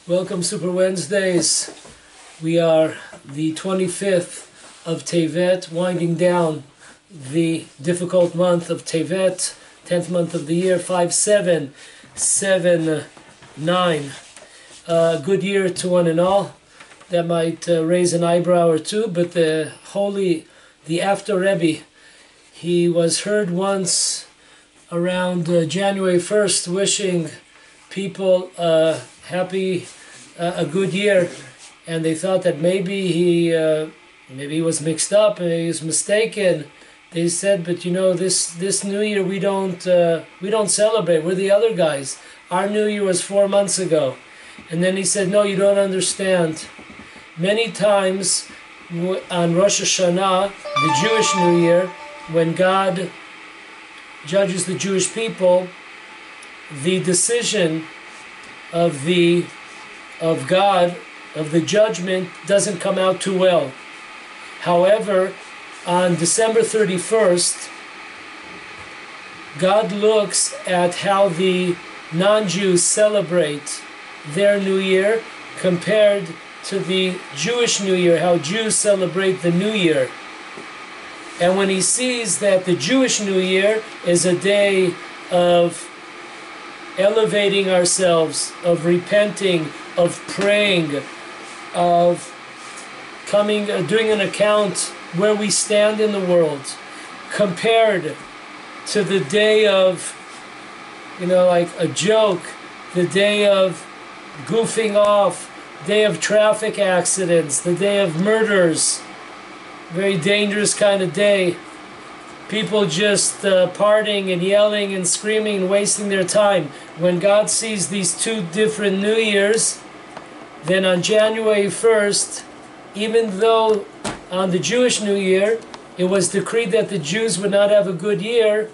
Welcome, Super Wednesdays. We are the 25th of Tevet, winding down the difficult month of Tevet, 10th month of the year, 5779. Good year to one and all. That might raise an eyebrow or two, but the after Rebbe, he was heard once around January 1st wishing people a good year, and they thought that maybe he was mixed up and he was mistaken. They said, but you know, this New Year we don't celebrate. We're the other guys. Our New Year was 4 months ago. And then he said, no, you don't understand. Many times on Rosh Hashanah, the Jewish New Year, when God judges the Jewish people, the decision of God, of the judgment, doesn't come out too well. However, on December 31st, God looks at how the non-Jews celebrate their New Year compared to the Jewish New Year, how Jews celebrate the New Year. And when he sees that the Jewish New Year is a day of elevating ourselves, of repenting, of praying, of doing an account where we stand in the world, compared to the day of, like a joke, the day of goofing off, day of traffic accidents, the day of murders, very dangerous kind of day. People just partying and yelling and screaming and wasting their time. When God sees these two different New Years, then on January 1st, even though on the Jewish New Year it was decreed that the Jews would not have a good year,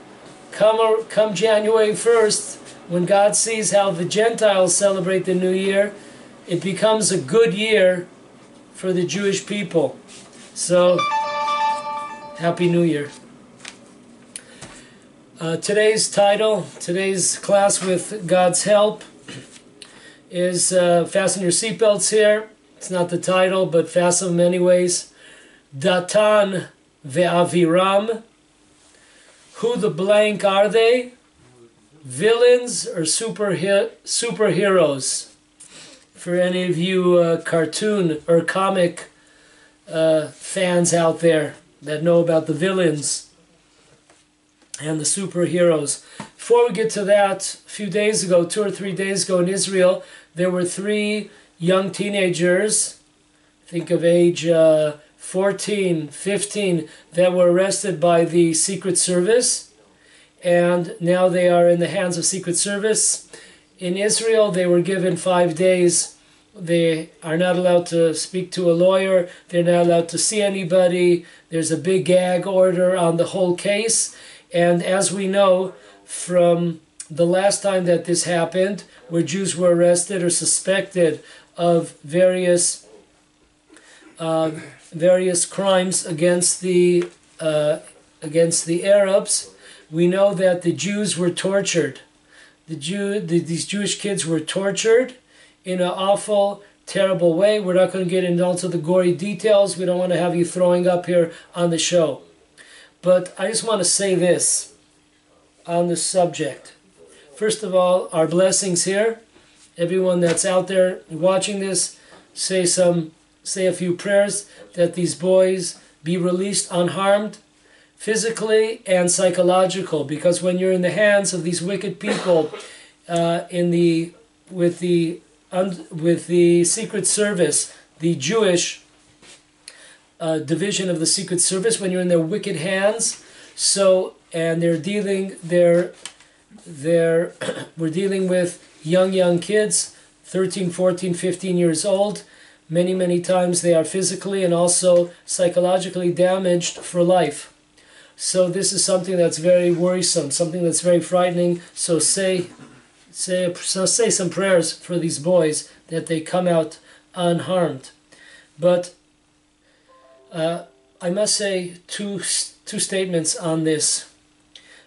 come January 1st, when God sees how the Gentiles celebrate the New Year, it becomes a good year for the Jewish people. So, Happy New Year. Today's title, today's class with God's help, is fasten your seatbelts here. It's not the title, but fasten them anyways. Datan and Aviram. Who the blank are they? Villains or superheroes? For any of you cartoon or comic fans out there that know about the villains and the superheroes. Before we get to that, a few days ago, 2 or 3 days ago in Israel, there were 3 young teenagers, I think of age 14, 15, that were arrested by the Secret Service, and now they are in the hands of Secret Service. In Israel, they were given 5 days. They are not allowed to speak to a lawyer. They're not allowed to see anybody. There's a big gag order on the whole case. And as we know from the last time that this happened, where Jews were arrested or suspected of various crimes against the Arabs, we know that the Jews were tortured. These Jewish kids were tortured in an awful, terrible way. We're not going to get into the gory details. We don't want to have you throwing up here on the show. But I just want to say this on this subject. First of all, our blessings here. Everyone that's out there watching this, say a few prayers that these boys be released unharmed, physically and psychological. Because when you're in the hands of these wicked people, with the Secret Service, the Jewish division of the Secret Service, when you're in their wicked hands, and we're dealing with young kids, 13, 14, 15 years old. Many times they are physically and also psychologically damaged for life. So this is something that's very worrisome, something that's very frightening. So say some prayers for these boys that they come out unharmed. But I must say two statements on this.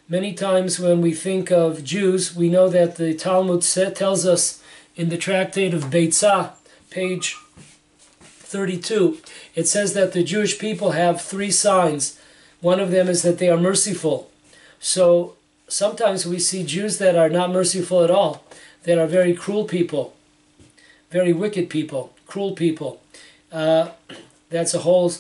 Many times when we think of Jews, we know that the Talmud tells us in the tractate of Beitzah, page 32, it says that the Jewish people have 3 signs. One of them is that they are merciful. So sometimes we see Jews that are not merciful at all, that are very cruel people, very wicked people, cruel people. That's a whole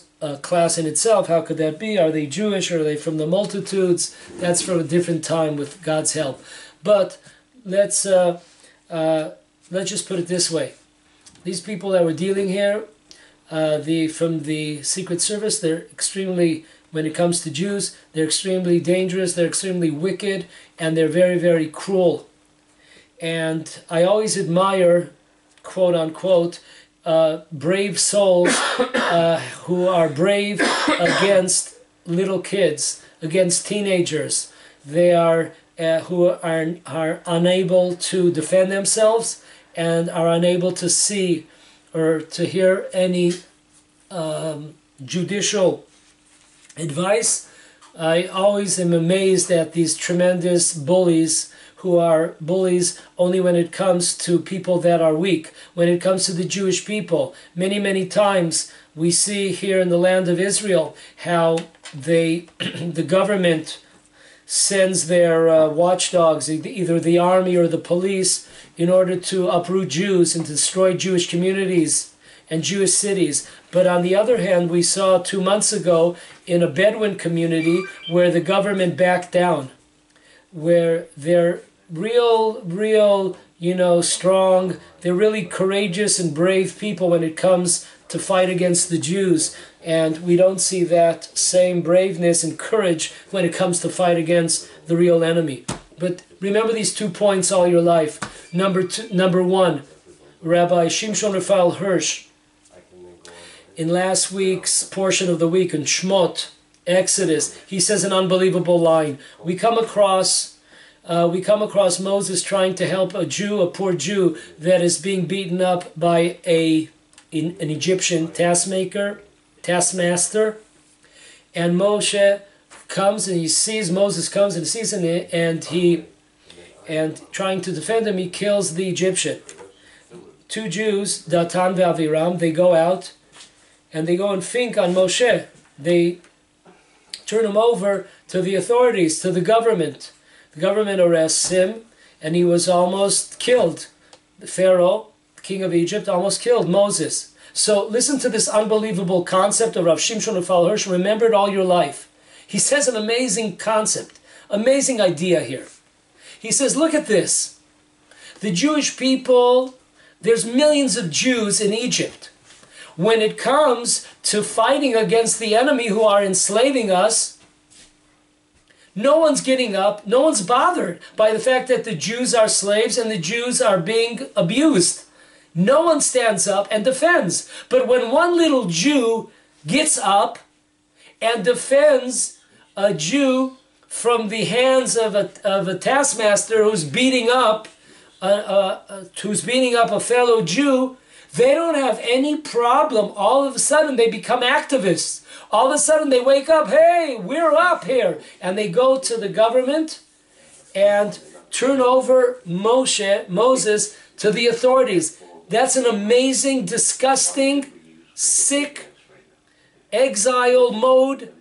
class in itself. How could that be? Are they Jewish? Or are they from the multitudes? That's from a different time with God's help. But let's just put it this way. These people that we're dealing here, from the Secret Service, they're extremely, when it comes to Jews, they're extremely dangerous, they're extremely wicked, and they're very, very cruel. And I always admire, quote unquote, brave souls who are brave against little kids, against teenagers. They are who are unable to defend themselves and are unable to see or to hear any judicial advice. I always am amazed at these tremendous bullies who are bullies only when it comes to people that are weak. When it comes to the Jewish people, many, many times we see here in the land of Israel how the government sends their watchdogs, either the army or the police, in order to uproot Jews and destroy Jewish communities and Jewish cities. But on the other hand, we saw 2 months ago in a Bedouin community where the government backed down, where they're real, strong. They're really courageous and brave people when it comes to fight against the Jews. And we don't see that same braveness and courage when it comes to fight against the real enemy. But remember these 2 points all your life. Number 1, Rabbi Shimshon Raphael Hirsch, in last week's portion of the week in Shmot, Exodus, he says an unbelievable line. We come across Moses trying to help a Jew, a poor Jew, that is being beaten up by an Egyptian taskmaster, and Moshe comes and he sees, Moses comes and sees him, and trying to defend him, he kills the Egyptian. 2 Jews, Datan and Aviram, they go out and they go and think on Moshe. They turn him over to the authorities, to the government. The government arrests him, and he was almost killed. The Pharaoh, king of Egypt, almost killed Moses. So listen to this unbelievable concept of Rav Shimshon Raphael Hirsch. Remember it all your life. He says an amazing concept, amazing idea here. He says, look at this. The Jewish people, there's millions of Jews in Egypt. When it comes to fighting against the enemy who are enslaving us, no one's getting up, no one's bothered by the fact that the Jews are slaves and the Jews are being abused. No one stands up and defends. But when one little Jew gets up and defends a Jew from the hands of a taskmaster who's beating up a fellow Jew, they don't have any problem. All of a sudden they become activists. All of a sudden they wake up, hey, we're up here. And they go to the government and turn over Moses to the authorities. That's an amazing, disgusting, sick, exile mode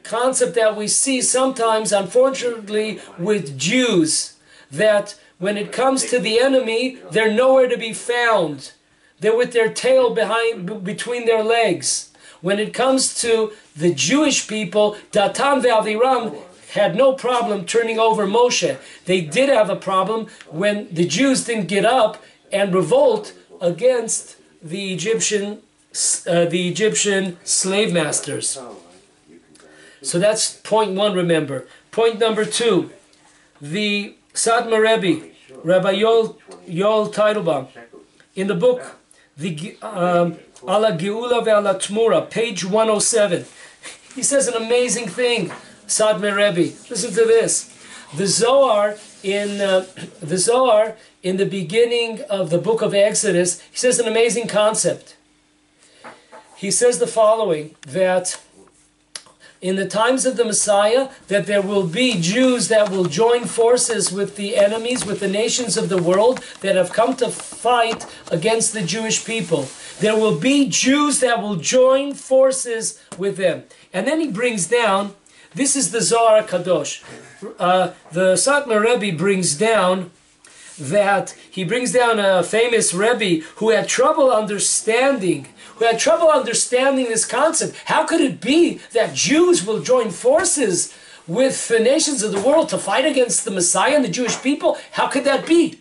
concept that we see sometimes, unfortunately, with Jews. That when it comes to the enemy, they're nowhere to be found. They're with their tail between their legs. When it comes to the Jewish people, Datan and Aviram had no problem turning over Moshe. They did have a problem when the Jews didn't get up and revolt against the Egyptian slave masters. So that's point 1, remember. Point number 2, the Satmar Rebbe, Rabbi Yoel Teitelbaum, in the book, the Ala Geula ve'ala Tmura, page 107. He says an amazing thing, Satmar Rebbe. Listen to this. The Zohar in the beginning of the book of Exodus, he says an amazing concept. He says the following, that in the times of the Messiah, that there will be Jews that will join forces with the enemies, with the nations of the world that have come to fight against the Jewish people. There will be Jews that will join forces with them. And then he brings down, this is the Zohar Kadosh. The Satmar Rebbe brings down that, he brings down a famous Rebbe who had trouble understanding this concept. How could it be that Jews will join forces with the nations of the world to fight against the Messiah and the Jewish people? How could that be?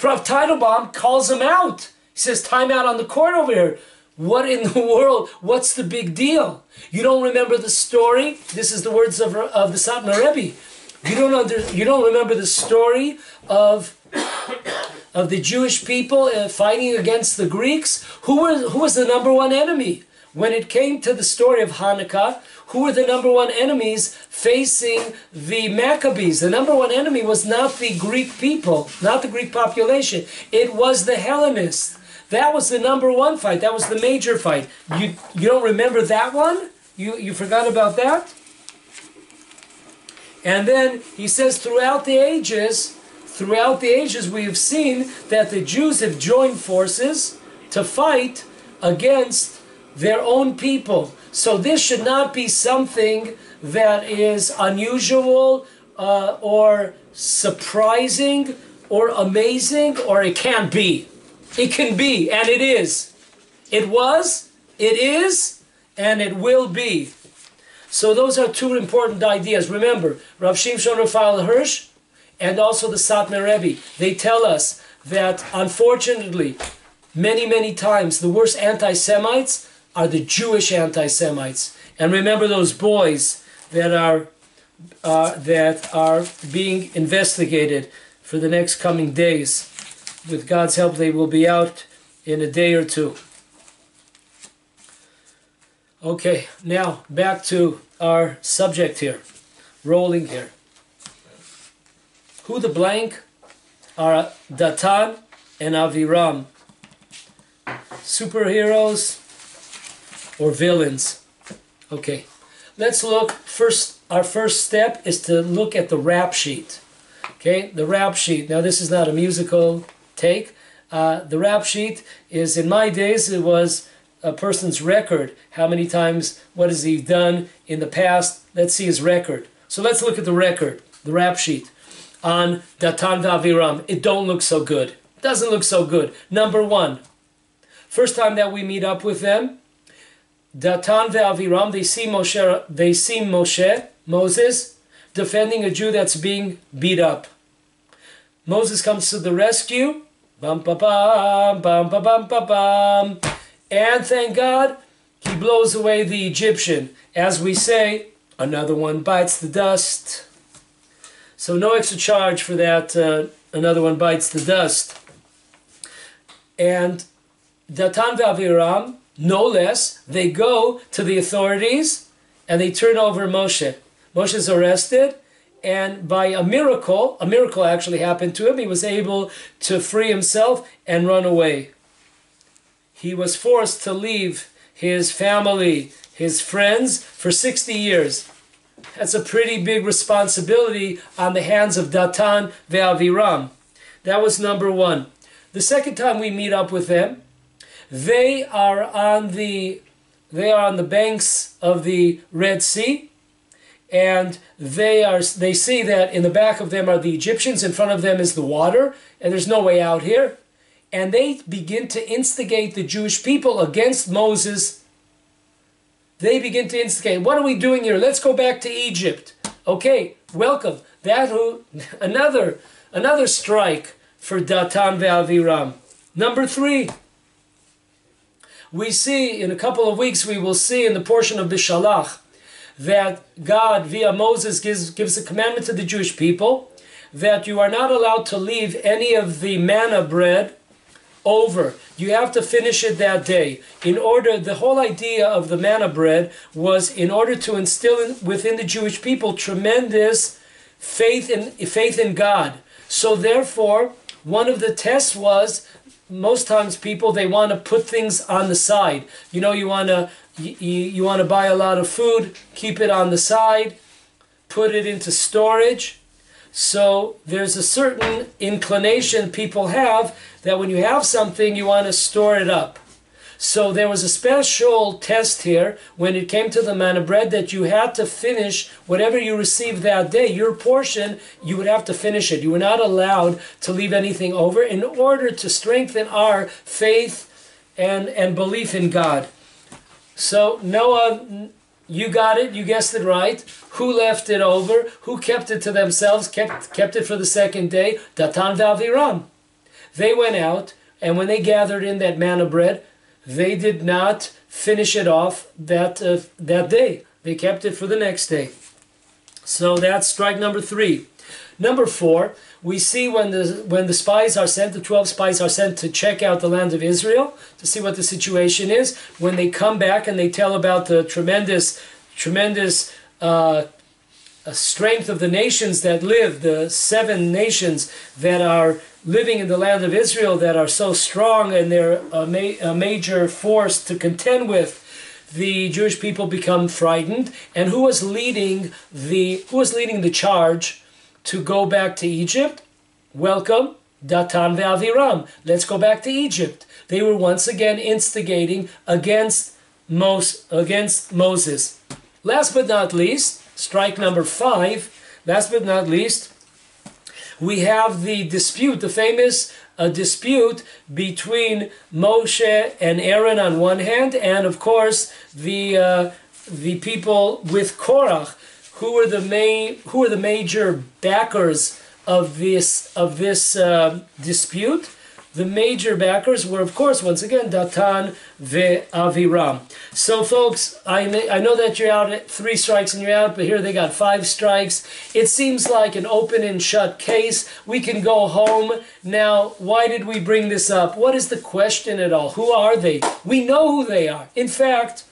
Rav Teitelbaum calls him out. He says, time out on the court over here. What in the world? What's the big deal? You don't remember the story? This is the words of the Satmar Rebbe. You don't remember the story of the Jewish people fighting against the Greeks? Who was the number one enemy? When it came to the story of Hanukkah, who were the number one enemies facing the Maccabees? The number one enemy was not the Greek people, not the Greek population. It was the Hellenists. That was the number one fight. That was the major fight. You don't remember that one? You forgot about that? And then he says throughout the ages we have seen that the Jews have joined forces to fight against their own people. So this should not be something that is unusual or surprising or amazing, or it can't be. It can be, and it is. It was, it is, and it will be. So those are two important ideas. Remember, Rav Shimshon Raphael Hirsch and also the Satmar Rebbe, they tell us that unfortunately, many, many times, the worst anti-Semites are the Jewish anti-Semites. And remember those boys that are being investigated for the next coming days. With God's help, they will be out in a day or two. Okay, now back to our subject here. Rolling here. Who the blank are Datan and Aviram? Superheroes or villains? Okay, let's look first. Our first step is to look at the rap sheet. Okay, the rap sheet. Now this is not a musical take. The rap sheet is, in my days, it was a person's record. How many times, what has he done in the past? Let's see his record. So let's look at the record, the rap sheet on Datan and Aviram. It don't look so good. It doesn't look so good. Number one, first time that we meet up with them, Datan and Aviram, they see Moses, defending a Jew that's being beat up. Moses comes to the rescue, bam, ba, bam, bam, ba, bam, ba, bam, and thank God, he blows away the Egyptian. As we say, another one bites the dust. So no extra charge for that, another one bites the dust. And Datan and Aviram, no less, they go to the authorities and they turn over Moshe. Moshe's arrested, and by a miracle actually happened to him. He was able to free himself and run away. He was forced to leave his family, his friends, for 60 years. That's a pretty big responsibility on the hands of Datan and Aviram. That was number one. The second time we meet up with them, they are on the banks of the Red Sea, and they see that in the back of them are the Egyptians, in front of them is the water, and there's no way out here. And they begin to instigate the Jewish people against Moses. They begin to instigate. What are we doing here? Let's go back to Egypt. Okay, welcome. Another strike for Datan and Aviram. Number three. We see, in a couple of weeks, we will see in the portion of Bishalach that God, via Moses, gives a commandment to the Jewish people that you are not allowed to leave any of the manna bread over. You have to finish it that day. The whole idea of the manna bread was in order to instill within the Jewish people tremendous faith in God. So therefore, one of the tests was most times people, they want to put things on the side. You know, you want to buy a lot of food, keep it on the side, put it into storage. So there's a certain inclination people have that when you have something, you want to store it up. So there was a special test here when it came to the manna bread that you had to finish whatever you received that day. Your portion, you would have to finish it. You were not allowed to leave anything over in order to strengthen our faith and belief in God. So Noah, you got it. You guessed it right. Who left it over? Who kept it to themselves? Kept it for the second day? Datan and Aviram. They went out, and when they gathered in that manna bread, they did not finish it off that day. They kept it for the next day. So that's strike number 3. Number 4, we see when the spies are sent, the 12 spies are sent to check out the land of Israel, to see what the situation is. When they come back and they tell about the tremendous strength of the nations that live, the 7 nations that are living in the land of Israel that are so strong and they're a major force to contend with, the Jewish people become frightened. And who was leading the charge to go back to Egypt? Welcome, Datan and Aviram. Let's go back to Egypt. They were once again instigating against Moses. Last but not least, strike number 5, last but not least, we have the dispute, the famous dispute between Moshe and Aaron on one hand, and of course the people with Korach, who were the major backers of this dispute. The major backers were, of course, once again, Datan and Aviram. So, folks, I know that you're out at 3 strikes and you're out, but here they got 5 strikes. It seems like an open and shut case. We can go home. Now, why did we bring this up? What is the question at all? Who are they? We know who they are. In fact,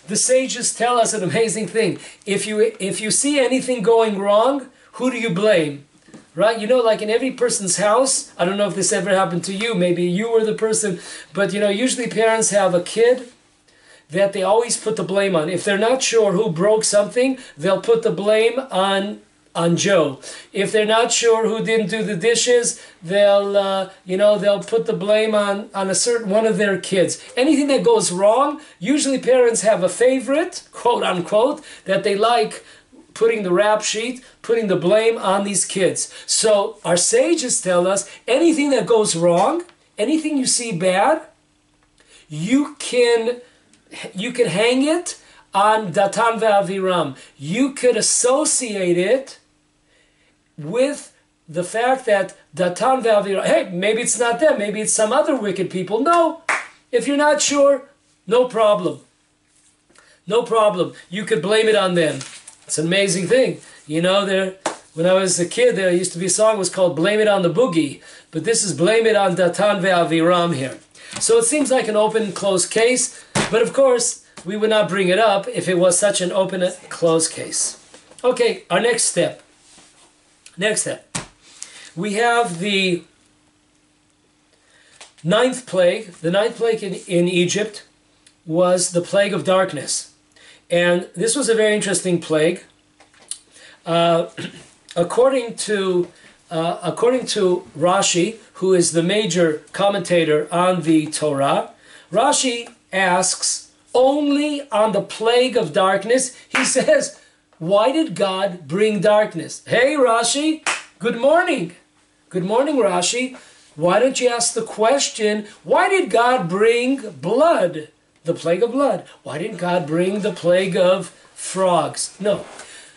the sages tell us an amazing thing. If you see anything going wrong, who do you blame? Right? You know, like in every person's house, I don't know if this ever happened to you, maybe you were the person, but you know, usually parents have a kid that they always put the blame on. If they're not sure who broke something, they'll put the blame on Joe. If they're not sure who didn't do the dishes, they'll put the blame on a certain one of their kids. Anything that goes wrong, usually parents have a favorite, quote unquote, that they like putting the rap sheet, putting the blame on these kids. So our sages tell us anything that goes wrong, anything you see bad, you can hang it on Datan and Aviram. You could associate it with the fact that Datan and Aviram, hey, maybe it's not them, maybe it's some other wicked people. No, if you're not sure, no problem. No problem. You could blame it on them. It's an amazing thing. You know, when I was a kid, there used to be a song that was called Blame It on the Boogie. But this is Blame It on Datan and Aviram here. So it seems like an open and closed case. But of course, we would not bring it up if it was such an open and closed case. Okay, our next step. Next step. We have the 9th plague. The 9th plague in Egypt was the plague of darkness. And this was a very interesting plague. According to Rashi, who is the major commentator on the Torah, Rashi asks only on the plague of darkness. He says, why did God bring darkness? Hey, Rashi, good morning. Good morning, Rashi. Why don't you ask the question, why did God bring blood? The plague of blood. Why didn't God bring the plague of frogs? No.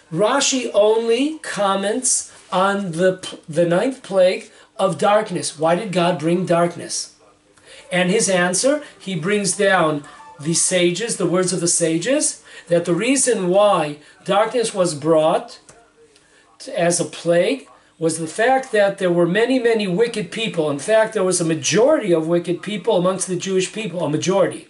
Rashi only comments on the 9th plague of darkness. Why did God bring darkness? And his answer, he brings down the sages, the words of the sages, that the reason why darkness was brought as a plague was the fact that there were many, many wicked people. In fact, there was a majority of wicked people amongst the Jewish people, a majority.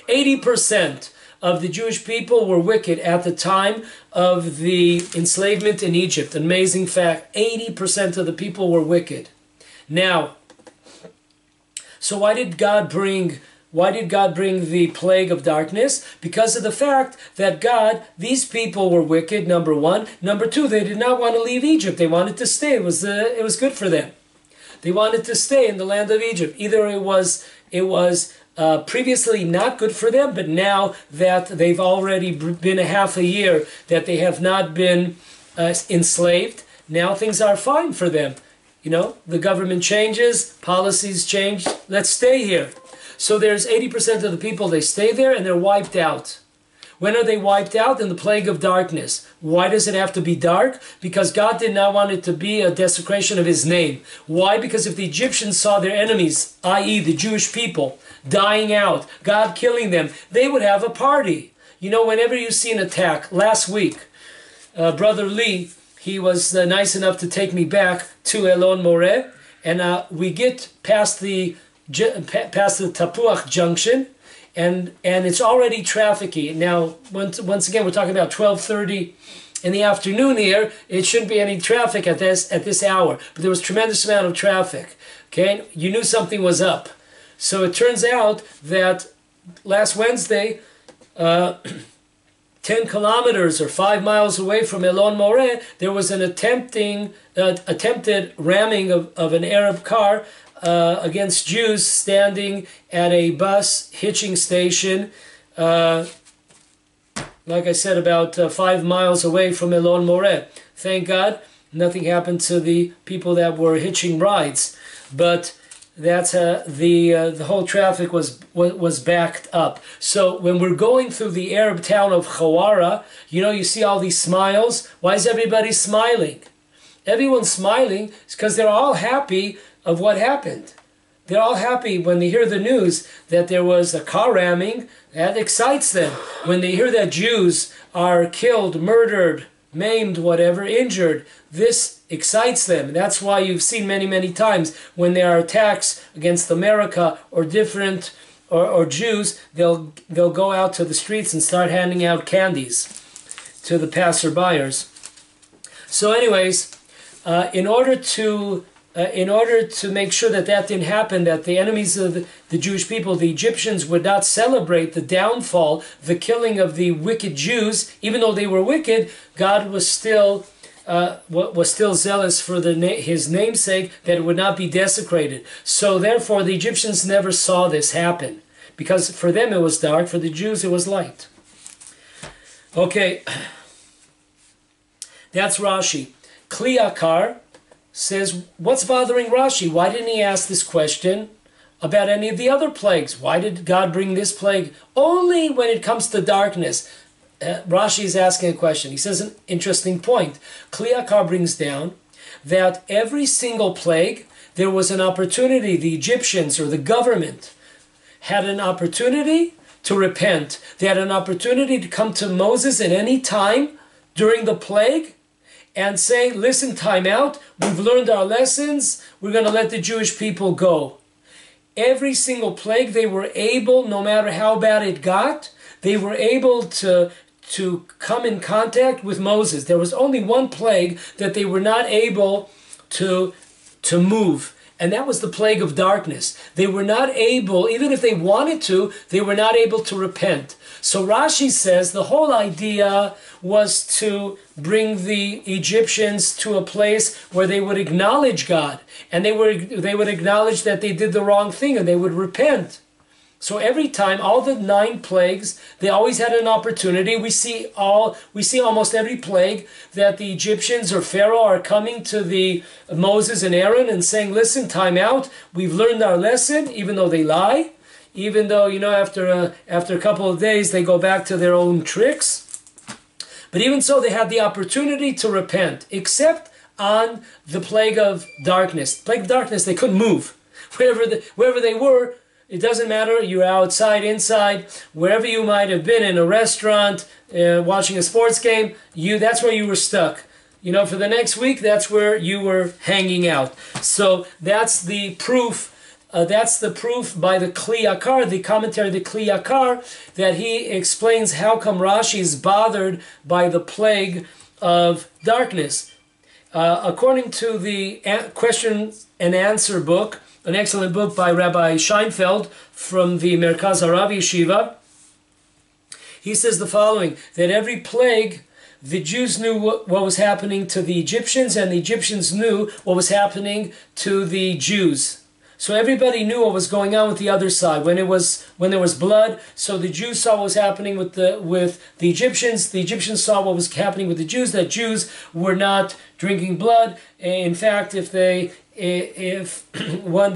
80% of the Jewish people were wicked at the time of the enslavement in Egypt. An amazing fact, 80% of the people were wicked. Now, So why did God bring the plague of darkness? Because of the fact that these people were wicked, number one. Number two, they did not want to leave Egypt. They wanted to stay. It was good for them. They wanted to stay in the land of Egypt. Either it was previously not good for them, but now that they've already been a half a year that they have not been enslaved, now things are fine for them. The government changes, policies change, let's stay here. So there's 80% of the people, they stay there and they're wiped out. When are they wiped out? In the plague of darkness. Why does it have to be dark? Because God did not want it to be a desecration of his name. Why? Because if the Egyptians saw their enemies, i.e. the Jewish people, dying out, God killing them, they would have a party. Whenever you see an attack, last week, Brother Lee, he was nice enough to take me back to Elon More, and we get past the Tapuach junction, and it's already trafficy. Now, once again, we're talking about 12:30 in the afternoon here. It shouldn't be any traffic at this hour, but there was tremendous amount of traffic. Okay, you knew something was up. So it turns out that last Wednesday, 10 kilometers or 5 miles away from Elon More, there was an attempted ramming of an Arab car against Jews standing at a bus hitching station, like I said, about 5 miles away from Elon More. Thank God, nothing happened to the people that were hitching rides, but that's the whole traffic was backed up. So when we're going through the Arab town of Khawara, you see all these smiles. Why is everybody smiling? Everyone's smiling because they're all happy of what happened. They're all happy when they hear the news that there was a car ramming. That excites them. When they hear that Jews are killed, murdered, maimed, whatever, injured, this excites them. That's why you've seen many, many times when there are attacks against America or different or Jews, they'll go out to the streets and start handing out candies to the passerbyers. So anyways, in order to make sure that didn't happen, that the enemies of the Jewish people, the Egyptians, would not celebrate the downfall, the killing of the wicked Jews, even though they were wicked, God was still zealous for his namesake, that it would not be desecrated. So therefore the Egyptians never saw this happen, because for them it was dark, for the Jews it was light. Okay, that's Rashi. Kli Yakar says, what's bothering Rashi? Why didn't he ask this question about any of the other plagues? Why did God bring this plague only when it comes to darkness? Rashi is asking a question. He says an interesting point. Kli Yakar brings down that every single plague, there was an opportunity. The Egyptians or the government had an opportunity to repent. They had an opportunity to come to Moses at any time during the plague and say, listen, time out, we've learned our lessons, we're going to let the Jewish people go. Every single plague, they were able, no matter how bad it got, they were able to come in contact with Moses. There was only one plague that they were not able to move, and that was the plague of darkness. They were not able, even if they wanted to, they were not able to repent. So Rashi says the whole idea was to bring the Egyptians to a place where they would acknowledge God, and they would acknowledge that they did the wrong thing, and they would repent. So every time, all the 9 plagues, they always had an opportunity. We see almost every plague that the Egyptians or Pharaoh are coming to the Moses and Aaron and saying, listen, time out, we've learned our lesson, even though they lie, even though, after a couple of days they go back to their own tricks. But even so, they had the opportunity to repent, except on the plague of darkness. Plague of darkness, they couldn't move. Wherever they were, it doesn't matter, you're outside, inside, wherever you might have been, in a restaurant, watching a sports game, that's where you were stuck. For the next week, that's where you were hanging out. So that's the proof. That's the proof by the Kli Yakar, the commentary of the Kli Yakar, that he explains how come Rashi is bothered by the plague of darkness. According to the question and answer book an excellent book by Rabbi Scheinfeld from the Merkaz Harav Yeshiva. He says the following, that every plague, the Jews knew what was happening to the Egyptians, and the Egyptians knew what was happening to the Jews. So everybody knew what was going on with the other side. When there was blood, so the Jews saw what was happening with the Egyptians. The Egyptians saw what was happening with the Jews, that Jews were not drinking blood. In fact, if there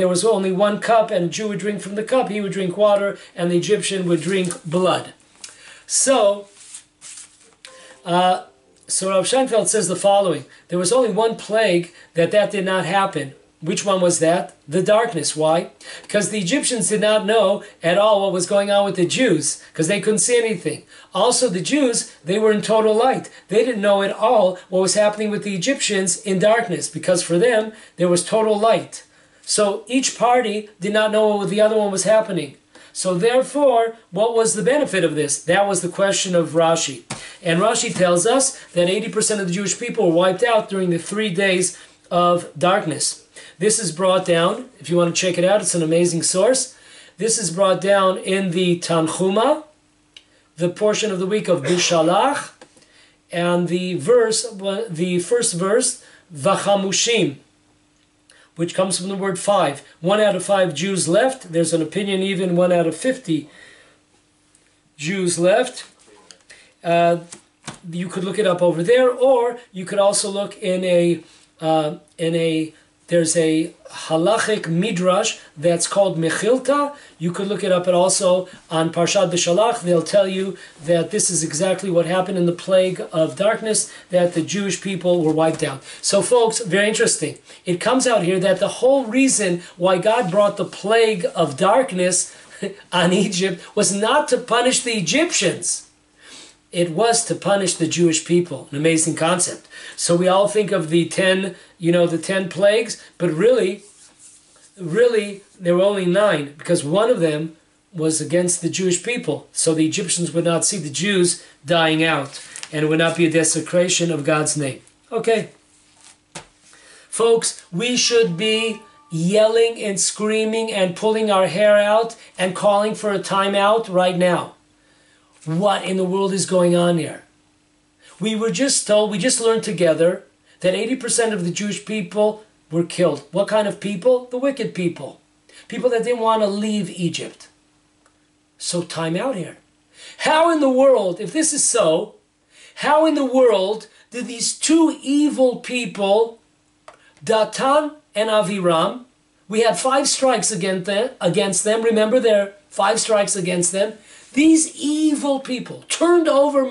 was only one cup and a Jew would drink from the cup, he would drink water and the Egyptian would drink blood. So Rav Scheinfeld says the following: there was only one plague that did not happen. Which one was that? The darkness. Why? Because the Egyptians did not know at all what was going on with the Jews, because they couldn't see anything. Also, the Jews, they were in total light. They didn't know at all what was happening with the Egyptians in darkness, because for them, there was total light. So each party did not know what the other one was happening. So therefore, what was the benefit of this? That was the question of Rashi. And Rashi tells us that 80% of the Jewish people were wiped out during the 3 days of darkness. This is brought down, if you want to check it out, it's an amazing source. This is brought down in the Tanchuma, the portion of the week of Bishalach, and the first verse, Vachamushim, which comes from the word 5. 1 out of 5 Jews left. There's an opinion even 1 out of 50 Jews left. You could look it up over there, or you could also look there's a halachic midrash that's called Mechilta. You could look it up also on Parshat B'Shalach. They'll tell you that this is exactly what happened in the plague of darkness, that the Jewish people were wiped out. So folks, very interesting. It comes out here that the whole reason why God brought the plague of darkness on Egypt was not to punish the Egyptians. It was to punish the Jewish people. An amazing concept. So we all think of the 10 plagues, but really, there were only 9, because one of them was against the Jewish people. So the Egyptians would not see the Jews dying out, and it would not be a desecration of God's name. Okay. Folks, we should be yelling and screaming and pulling our hair out and calling for a timeout right now. What in the world is going on here? We just learned together that 80% of the Jewish people were killed. What kind of people? The wicked people. People that didn't want to leave Egypt. So time out here. How in the world, if this is so, how in the world did these two evil people, Datan and Aviram, we had 5 strikes against them. Remember, there are 5 strikes against them. These evil people turned over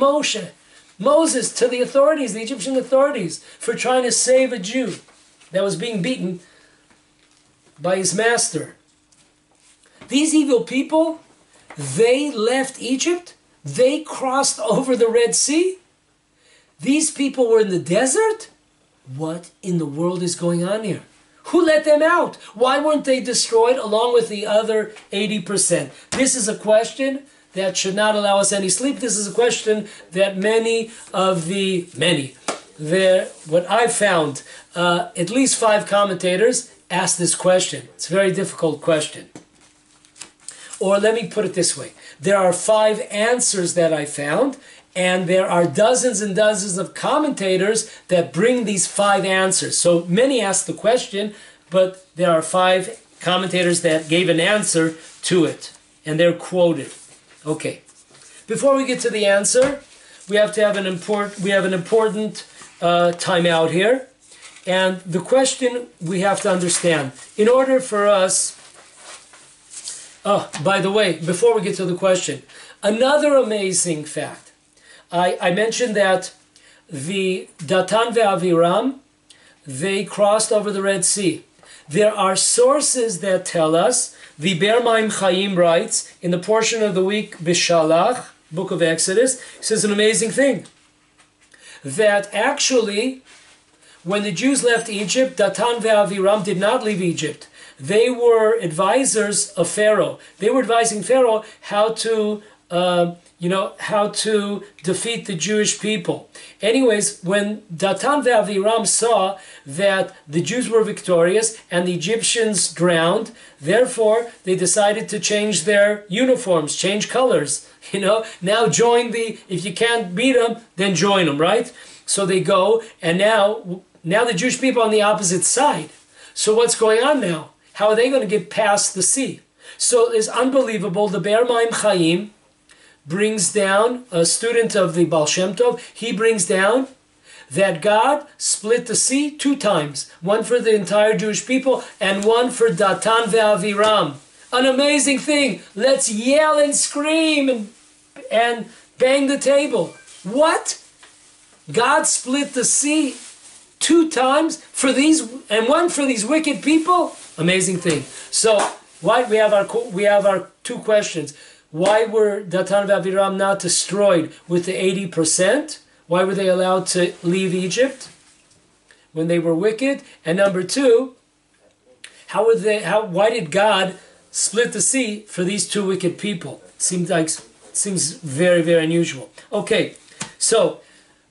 Moses to the authorities, the Egyptian authorities, for trying to save a Jew that was being beaten by his master. These evil people, they left Egypt. They crossed over the Red Sea. These people were in the desert. What in the world is going on here? Who let them out? Why weren't they destroyed along with the other 80%? This is a question that should not allow us any sleep. This is a question that what I've found, at least 5 commentators ask this question. It's a very difficult question. Or let me put it this way. There are 5 answers that I found, and there are dozens and dozens of commentators that bring these 5 answers. So many ask the question, but there are 5 commentators that gave an answer to it, and they're quoted. Okay. Before we get to the answer, we have to have an important time out here. And the question we have to understand, in order for us, by the way, before we get to the question, another amazing fact. I mentioned that the Datan and Aviram, they crossed over the Red Sea. There are sources that tell us, the Ber Maim Chaim writes, in the portion of the week Bishalach, book of Exodus, says an amazing thing. That actually, when the Jews left Egypt, Datan and Aviram did not leave Egypt. They were advisors of Pharaoh. They were advising Pharaoh how to how to defeat the Jewish people. Anyways, when Datan and Aviram saw that the Jews were victorious and the Egyptians drowned, therefore they decided to change their uniforms, change colors. Now join if you can't beat them, then join them, right? So they go, and now the Jewish people are on the opposite side. So what's going on now? How are they going to get past the sea? So it's unbelievable. The Be'er Maim Chaim brings down, a student of the Baal Shem Tov, he brings down that God split the sea 2 times. One for the entire Jewish people and one for Datan ve'Aviram. An amazing thing. Let's yell and scream and bang the table. What? God split the sea 2 times for these, and one for these wicked people? Amazing thing. So, why we have our 2 questions. Why were Datan and Aviram not destroyed with the 80%? Why were they allowed to leave Egypt when they were wicked? And number 2, why did God split the sea for these 2 wicked people? Seems very, very unusual. Okay, so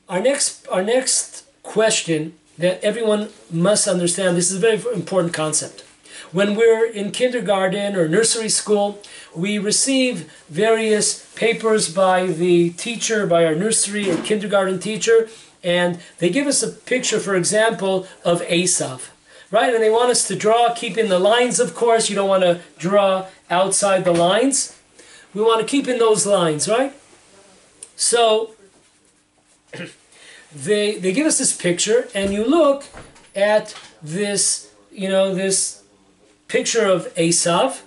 our next question that everyone must understand, this is a very important concept. When we're in kindergarten or nursery school, we receive various papers by the teacher, by our nursery or kindergarten teacher, and they give us a picture, for example, of Esav, right? And they want us to draw, keep in the lines, of course. You don't want to draw outside the lines. We want to keep in those lines, right? So they give us this picture, and you look at this, this picture of Esav,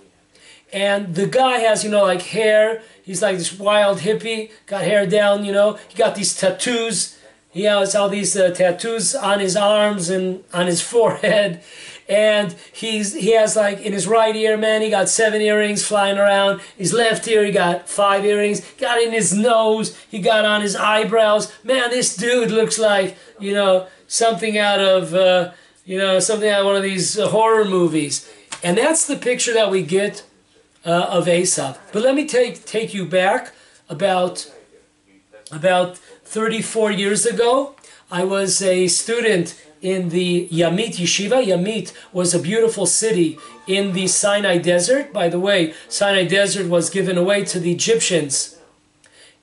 and the guy has, like hair. He's like this wild hippie, got hair down, he got these tattoos. He has all these tattoos on his arms and on his forehead. And he has, like, in his right ear, man, he got 7 earrings flying around. His left ear, he got 5 earrings. Got in his nose. He got on his eyebrows. Man, this dude looks like, something out of, something out of one of these horror movies. And that's the picture that we get of Esav. But let me take you back about 34 years ago. I was a student in the Yamit Yeshiva. Yamit was a beautiful city in the Sinai Desert. By the way, Sinai Desert was given away to the Egyptians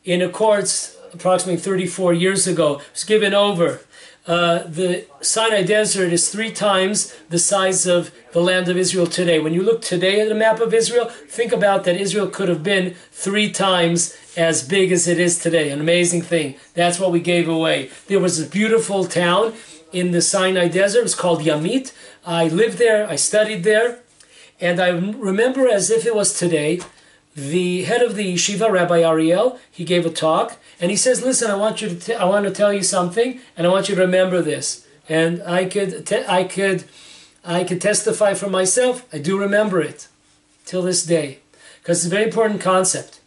in Accords approximately 34 years ago. It was given over. The Sinai Desert is 3 times the size of the land of Israel today. When you look today at the map of Israel, think about that Israel could have been 3 times as big as it is today. An amazing thing. That's what we gave away. There was a beautiful town in the Sinai Desert. It was called Yamit. I lived there. I studied there. And I remember as if it was today, the head of the yeshiva, Rabbi Ariel, he gave a talk. And he says, listen, I want to tell you something, and I want you to remember this. And I could testify for myself. I do remember it till this day, because it's a very important concept.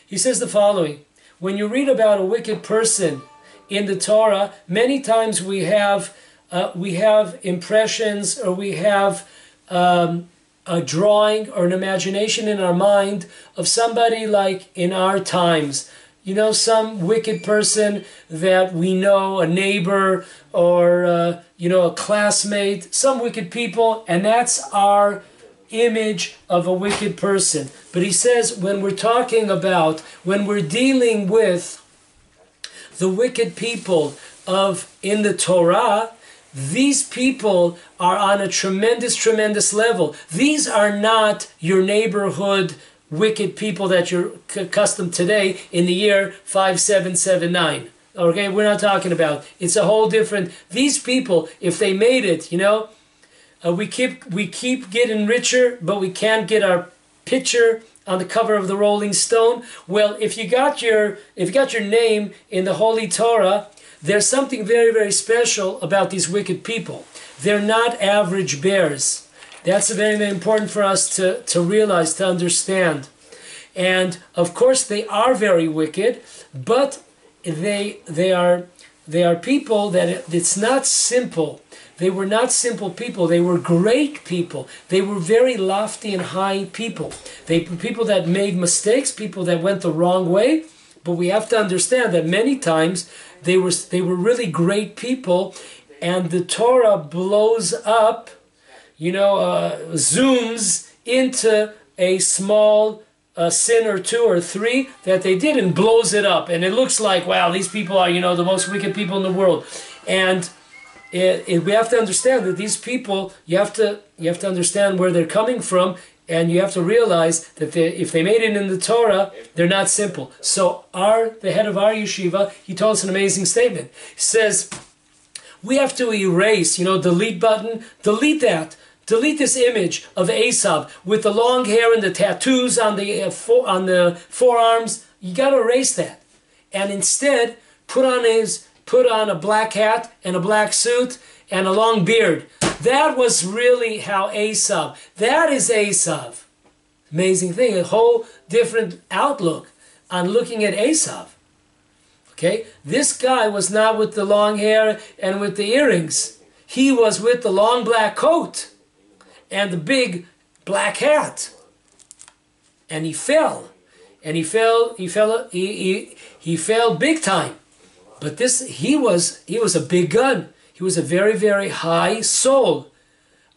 He says the following: when you read about a wicked person in the Torah, many times we have impressions, or we have a drawing or an imagination in our mind of somebody like in our times. Some wicked person that we know, a neighbor or, a classmate, some wicked people, and that's our image of a wicked person. But he says when we're dealing with the wicked people in the Torah, these people are on a tremendous, tremendous level. These are not your neighborhood wicked people that you're accustomed today in the year 5779. Okay, we're not talking about. It's a whole different. These people, if they made it, we keep getting richer, but we can't get our picture on the cover of the Rolling Stone. Well, if you got your name in the Holy Torah, there's something very, very special about these wicked people. They're not average bears. That's very, very important for us to realize, to understand. And of course they are very wicked, but they are people that it's not simple. They were not simple people. They were great people. They were very lofty and high people. They were people that made mistakes, people that went the wrong way, But we have to understand that many times they were really great people, and the Torah blows up, zooms into a small sin or two or three that they did and blows it up. And it looks like, wow, these people are, the most wicked people in the world. And we have to understand that these people, you have to understand where they're coming from, and you have to realize that if they made it in the Torah, they're not simple. So the head of our yeshiva, he told us an amazing statement. He says, we have to erase, delete button, delete that. Delete this image of Esav with the long hair and the tattoos on the forearms. You got to erase that, and instead put on a black hat and a black suit and a long beard. That was really how Esav. That is Esav. Amazing thing. A whole different outlook on looking at Esav. Okay, this guy was not with the long hair and with the earrings. He was with the long black coat and the big black hat, and he fell big time. But he was a big gun. He was a very, very high soul.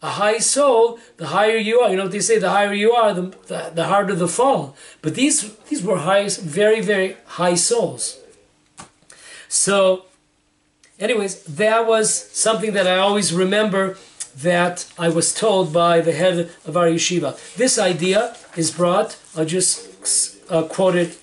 A high soul, the higher you are, what they say, the higher you are, the harder the fall. But these were very, very high souls. So anyways, that was something that I always remember, that I was told by the head of our yeshiva. This idea is brought, I'll just quote it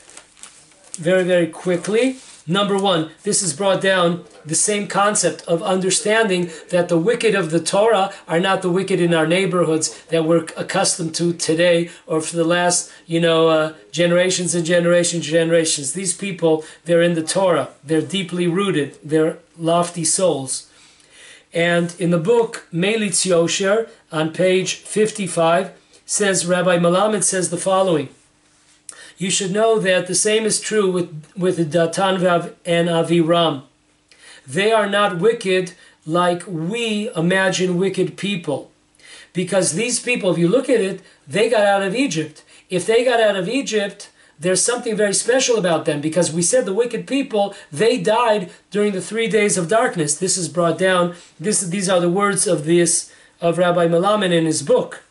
very, very quickly. Number one, this is brought down, the same concept of understanding that the wicked of the Torah are not the wicked in our neighborhoods that we're accustomed to today or for the last, generations and generations. These people, they're in the Torah. They're deeply rooted. They're lofty souls. And in the book, Melitz Yosher, on page 55, says, Rabbi Melamed says the following: you should know that the same is true with Datan and Aviram. They are not wicked like we imagine wicked people. Because these people, if you look at it, they got out of Egypt. If they got out of Egypt, there's something very special about them, because we said the wicked people, they died during the 3 days of darkness. This is brought down. These are the words of Rabbi Melamed in his book.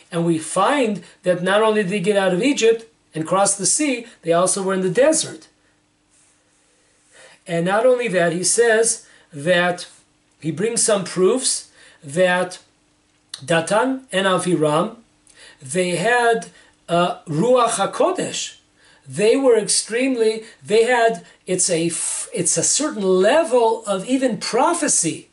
And we find that not only did they get out of Egypt and cross the sea, they also were in the desert. And not only that, he says that he brings some proofs that Datan and Aviram, they had Ruach HaKodesh. It's a certain level of even prophecy.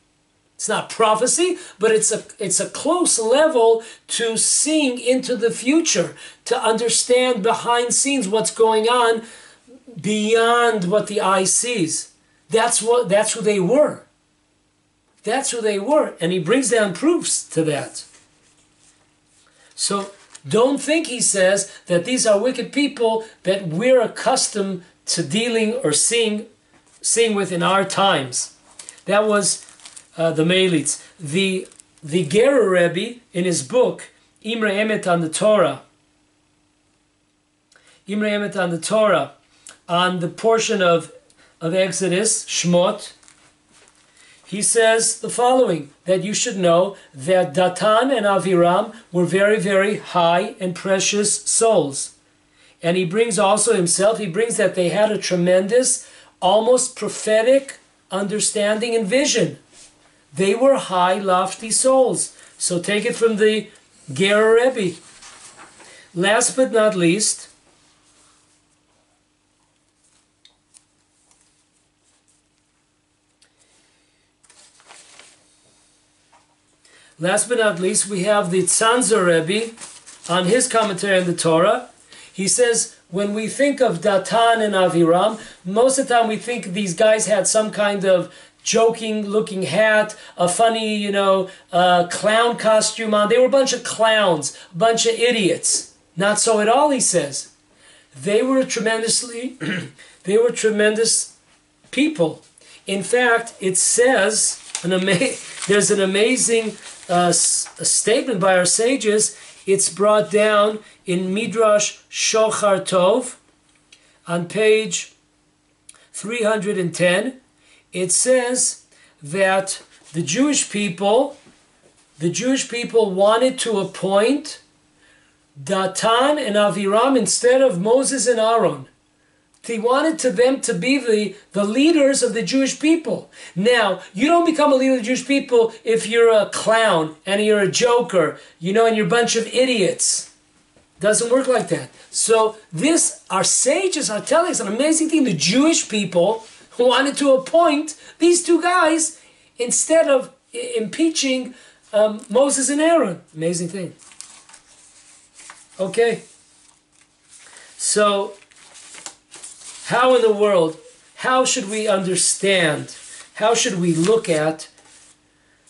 It's not prophecy, but it's a close level to seeing into the future, to understand behind scenes what's going on beyond what the eye sees. That's who they were. That's who they were. And he brings down proofs to that. So don't think, he says, that these are wicked people that we're accustomed to dealing or seeing with in our times. That was the Melitz. The Gerer Rebbe, in his book, Imre Emet on the Torah, on the portion of Exodus, Shmot, he says the following, that you should know that Datan and Aviram were very, very high and precious souls. And he brings also himself, he brings that they had a tremendous, almost prophetic understanding and vision. They were high, lofty souls. So take it from the Gerer Rebbe. Last but not least, we have the Tzanzer Rebbe on his commentary on the Torah. He says, when we think of Datan and Aviram, most of the time we think these guys had some kind of joking-looking hat, a funny, clown costume on. They were a bunch of clowns, a bunch of idiots. Not so at all, he says. They were tremendous people. In fact, it says, there's an amazing a statement by our sages. It's brought down in Midrash Shochar Tov on page 310, it says that the Jewish people wanted to appoint Datan and Aviram instead of Moses and Aaron. They wanted them to be the leaders of the Jewish people. Now, you don't become a leader of the Jewish people if you're a clown and you're a joker, and you're a bunch of idiots. Doesn't work like that. So our sages are telling us an amazing thing. The Jewish people wanted to appoint these two guys instead of impeaching Moses and Aaron. Amazing thing. Okay. So, how in the world, how should we understand, how should we look at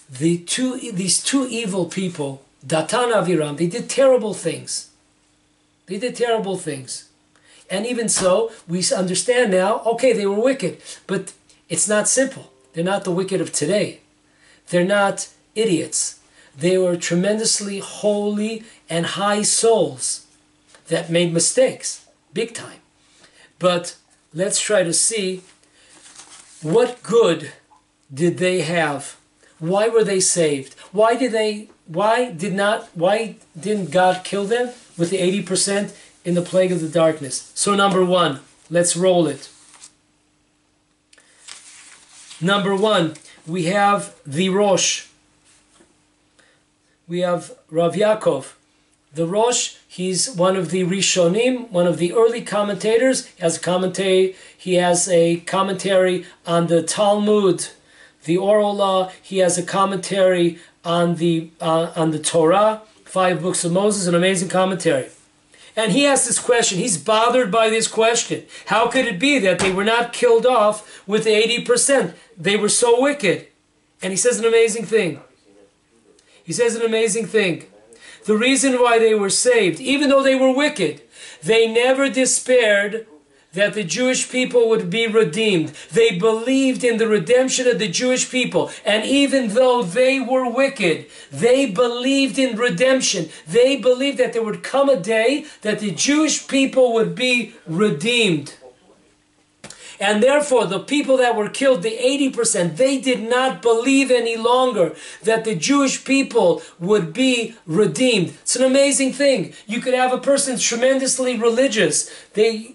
these two evil people, Datan and Aviram? They did terrible things. They did terrible things. And even so, we understand now, okay, they were wicked. But it's not simple. They're not the wicked of today. They're not idiots. They were tremendously holy and high souls that made mistakes, big time. But let's try to see what good did they have? Why were they saved? Why didn't God kill them with the 80% in the plague of the darkness? So number one, let's roll it. Number one, we have the Rosh. We have Rav Yaakov. The Rosh, he's one of the Rishonim, one of the early commentators. He has a commentary on the Talmud, the oral law. He has a commentary on the Torah, 5 books of Moses, an amazing commentary. And he asks this question. He's bothered by this question. How could it be that they were not killed off with 80%? They were so wicked. And he says an amazing thing. He says an amazing thing. The reason why they were saved, even though they were wicked, they never despaired that the Jewish people would be redeemed. They believed in the redemption of the Jewish people. And even though they were wicked, they believed in redemption. They believed that there would come a day that the Jewish people would be redeemed. And therefore, the people that were killed, the 80%, they did not believe any longer that the Jewish people would be redeemed. It's an amazing thing. You could have a person tremendously religious. The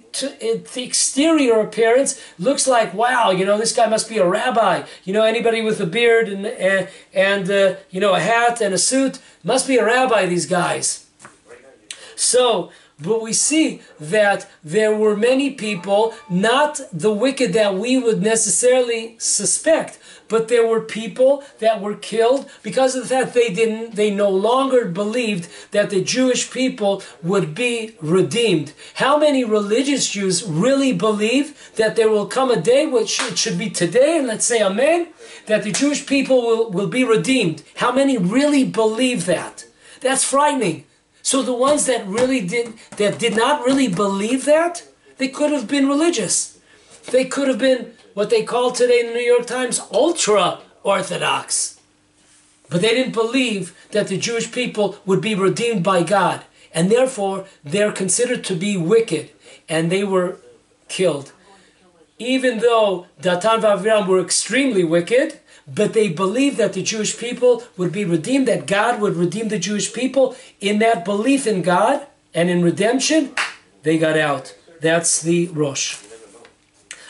exterior appearance looks like, wow, this guy must be a rabbi. Anybody with a beard and a hat and a suit must be a rabbi, these guys. So, but we see that there were many people, not the wicked that we would necessarily suspect, but there were people that were killed because of the fact they no longer believed that the Jewish people would be redeemed. How many religious Jews really believe that there will come a day, which it should be today, and let's say amen, that the Jewish people will be redeemed? How many really believe that? That's frightening. So the ones that did not really believe that, they could have been religious. They could have been what they call today in the New York Times ultra-Orthodox. But they didn't believe that the Jewish people would be redeemed by God. And therefore, they're considered to be wicked. And they were killed. Even though Datan and Aviram were extremely wicked, but they believed that the Jewish people would be redeemed, that God would redeem the Jewish people. In that belief in God and in redemption, they got out. That's the Rosh.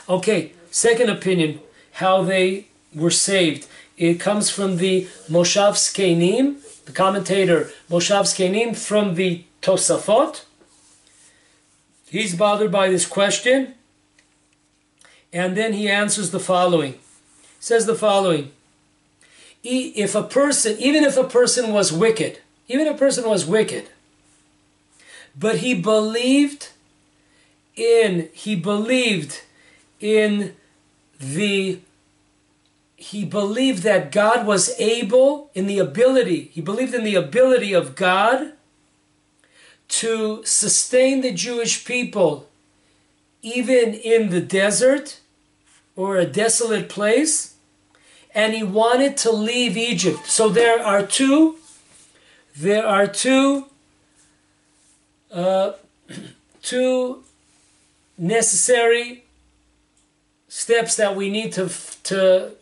Okay, second opinion, how they were saved. It comes from the Moshav Zkenim, the commentator Moshav Zkenim from the Tosafot. He's bothered by this question. And then he answers the following. Says the following: even if a person was wicked, but he believed that God was able, he believed in the ability of God to sustain the Jewish people even in the desert or a desolate place, and he wanted to leave Egypt. So there are two necessary steps that we need to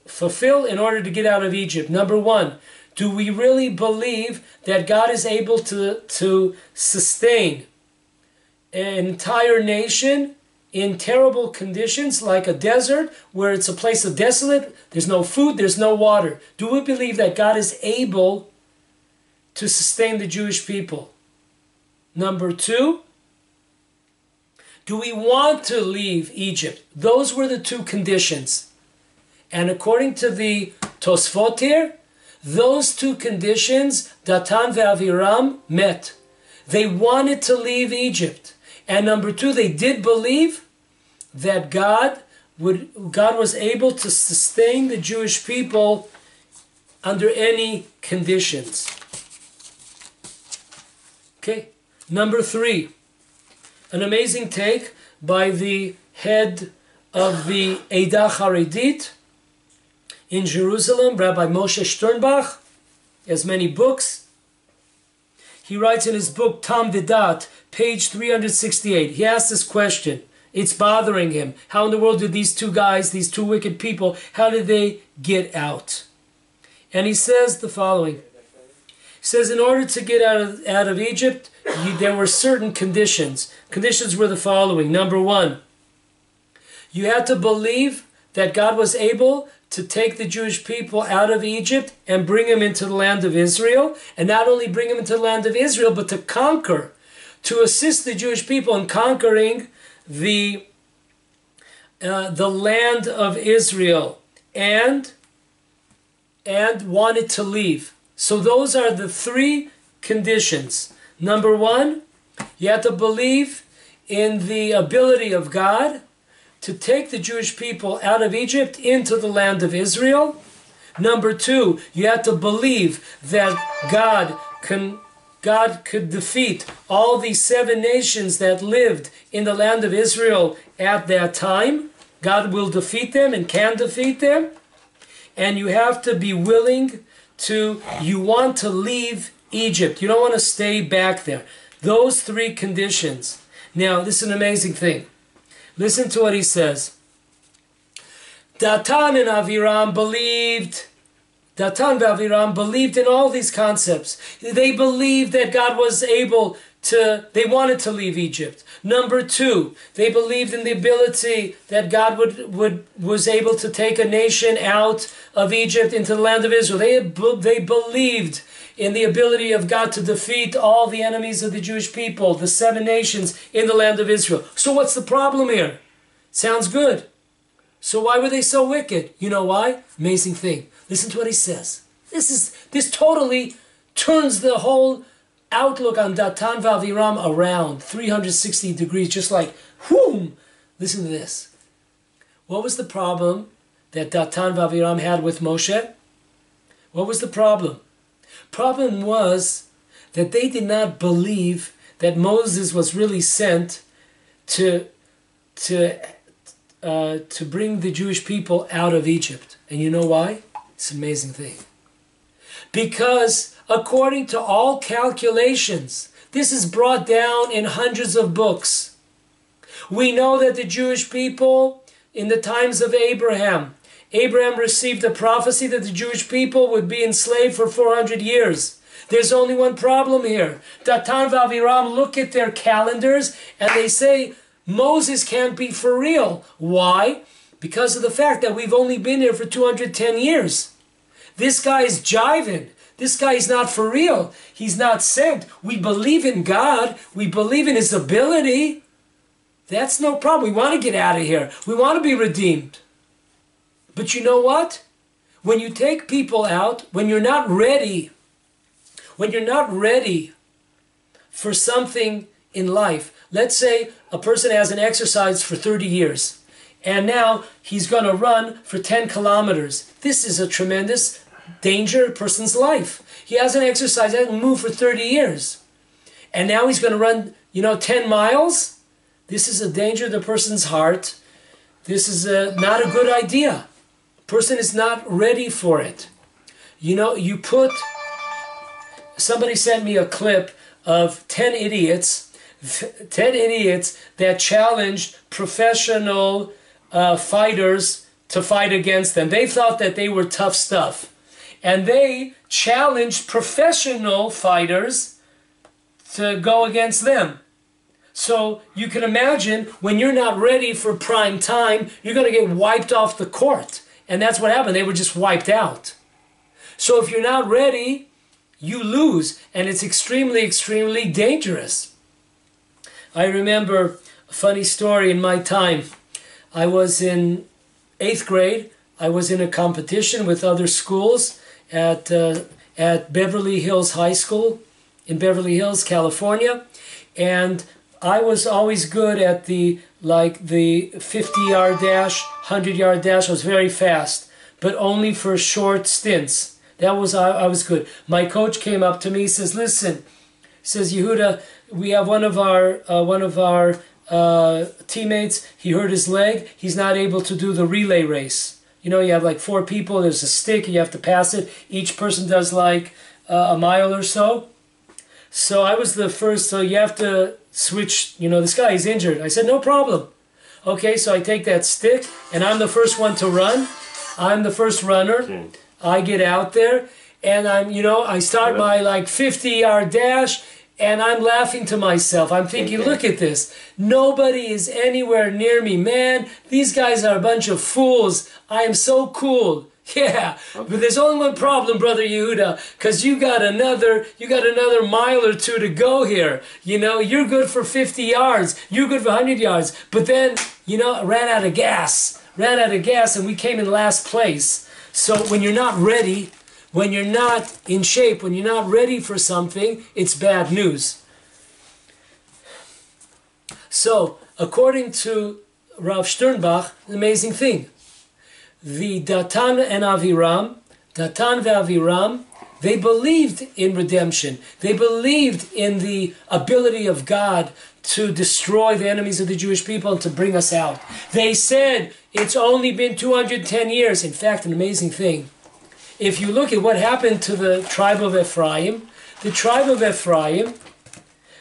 fulfill in order to get out of Egypt. Number one, do we really believe that God is able to sustain an entire nation in terrible conditions like a desert where it's a place of desolate, there's no food, there's no water? Do we believe that God is able to sustain the Jewish people? Number two, do we want to leave Egypt? Those were the two conditions. And according to the Tosfot here, those two conditions, Datan and Aviram, met. They wanted to leave Egypt. And number two, they did believe that God was able to sustain the Jewish people under any conditions. Okay. Number three, an amazing take by the head of the Eidah Haredit in Jerusalem, Rabbi Moshe Sternbach. He has many books. He writes in his book, Tam Dedat, page 368. He asks this question. It's bothering him. How in the world did these two guys, these two wicked people, how did they get out? And he says the following. He says, in order to get out of Egypt, there were certain conditions. Conditions were the following. Number one, you had to believe that God was able to take the Jewish people out of Egypt and bring them into the land of Israel. And not only bring them into the land of Israel, but to conquer, to assist the Jewish people in conquering the land of Israel, and wanted to leave. So those are the three conditions. Number one, you have to believe in the ability of God to take the Jewish people out of Egypt into the land of Israel. Number two, you have to believe that God could defeat all these 7 nations that lived in the land of Israel at that time. God will defeat them and can defeat them. And you have to be willing to, you want to leave Egypt. You don't want to stay back there. Those 3 conditions. Now, this is an amazing thing. Listen to what he says. Datan and Aviram believed. Datan and Aviram believed in all these concepts. They believed that God was able to, they wanted to leave Egypt. Number 2, they believed in the ability that God was able to take a nation out of Egypt into the land of Israel. They believed in the ability of God to defeat all the enemies of the Jewish people, the 7 nations in the land of Israel. So what's the problem here? Sounds good. So why were they so wicked? You know why? Amazing thing. Listen to what he says. This totally turns the whole outlook on Datan and Aviram around 360 degrees, just like, whoom! Listen to this. What was the problem that Datan and Aviram had with Moshe? What was the problem? Problem was that they did not believe that Moses was really sent to bring the Jewish people out of Egypt. And you know why? It's an amazing thing. Because according to all calculations, this is brought down in hundreds of books. We know that the Jewish people in the times of Abraham received a prophecy that the Jewish people would be enslaved for 400 years. There's only one problem here. Datan and Aviram look at their calendars and they say, Moses can't be for real. Why? Because of the fact that we've only been here for 210 years. This guy's jiving. This guy is not for real. He's not sent. We believe in God. We believe in His ability. That's no problem. We want to get out of here. We want to be redeemed. But you know what? When you take people out, when you're not ready for something in life, let's say a person hasn't exercised for 30 years, and now he's going to run for 10 kilometers. This is a tremendous danger in a person's life. He hasn't exercised, hasn't moved for 30 years. And now he's going to run, 10 miles. This is a danger to the person's heart. This is not a good idea. Person is not ready for it. Somebody sent me a clip of 10 idiots 10 idiots that challenged professional fighters to fight against them. They thought that they were tough stuff. And they challenged professional fighters to go against them. So you can imagine when you're not ready for prime time, you're going to get wiped off the court. And that's what happened. They were just wiped out. So if you're not ready, you lose. And it's extremely, extremely dangerous. I remember a funny story in my time. I was in 8th grade. I was in a competition with other schools at Beverly Hills High School in Beverly Hills, California. And I was always good at the 50-yard dash, 100-yard dash. I was very fast, but only for short stints. That was I was good. My coach came up to me, says, "Listen," says, "Yehuda, we have one of our teammates. He hurt his leg. He's not able to do the relay race. You know, you have like 4 people. There's a stick. You have to pass it. Each person does like a mile or so. So I was the first. So you have to switch. You know, this guy is injured." I said, "No problem." Okay, so I take that stick, and I'm the first one to run. I'm the first runner. I get out there, and I start my like 50-yard dash, and I'm laughing to myself. I'm thinking, look at this. Nobody is anywhere near me. Man, these guys are a bunch of fools. I am so cool. Yeah, but there's only one problem, Brother Yehuda, because you got another mile or 2 to go here. You know, you're good for 50 yards. You're good for 100 yards. But then, I ran out of gas, and we came in last place. So when you're not ready, when you're not in shape, when you're not ready for something, it's bad news. So, according to Rav Sternbach, an amazing thing. The Datan and Aviram, they believed in redemption. They believed in the ability of God to destroy the enemies of the Jewish people and to bring us out. They said it's only been 210 years. In fact, an amazing thing. If you look at what happened to the tribe of Ephraim,